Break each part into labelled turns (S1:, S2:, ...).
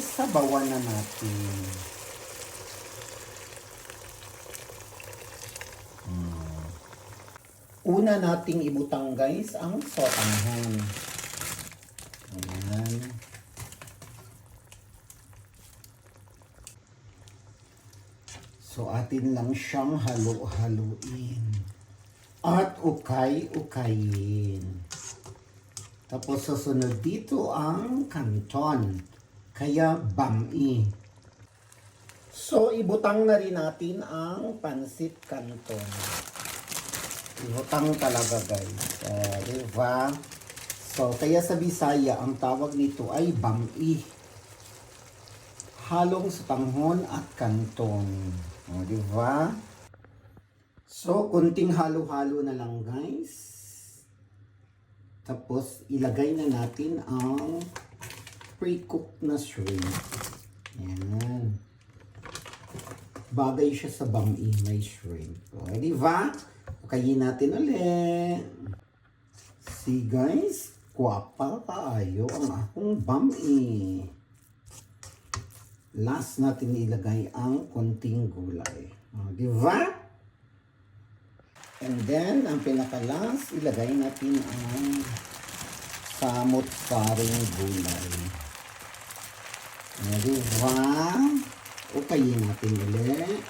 S1: Sabawan na natin. Una nating ibutang guys ang sotanghon. Ayan. So atin lang siyang halo-haluin. At ukay-ukayin. Tapos susunod dito ang canton. Kaya bami. So ibutang na rin natin ang pansit canton. Ibutang talaga guys. Diba? So kaya sa Bisaya ang tawag nito ay bami. Halong sotanghon at canton. Diba? So kunting halo-halo na lang guys. Tapos, ilagay na natin ang pre-cooked na shrimp. Ayan. Bagay siya sa bami, may shrimp. O, diba? Kayin natin ulit. See guys, kwapa kaayo ang akong bami. Last natin ilagay ang konting gulay. O, diba? And then, ang pinakalas, ilagay natin ang samot-saring gulay. Diba? Ukayin natin ulit.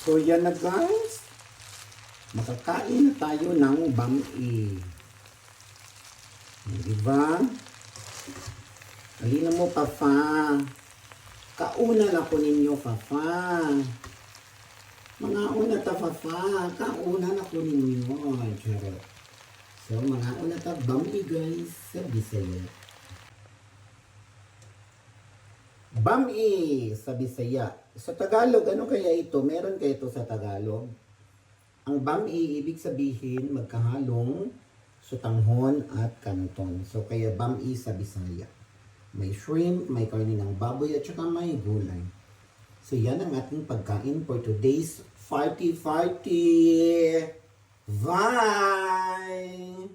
S1: So, yan na guys. Makakain na tayo ng bami. Diba? Halina mo, Papa. Kauna na ko ninyo, Papa. Mga una ta Papa, kauna na ko ninyo. Charot. So, mga una ta bami guys sa Bisaya. Bami sa Bisaya. Sa Tagalog, ano kaya ito? Meron kaya ito sa Tagalog? Ang bami, ibig sabihin, magkahalong sotanghon at canton. So, kaya bami sa Bisaya. May shrimp, may karne ng baboy, at saka may gulay. So, yan ang ating pagkain for today's Farty Farty. Bye!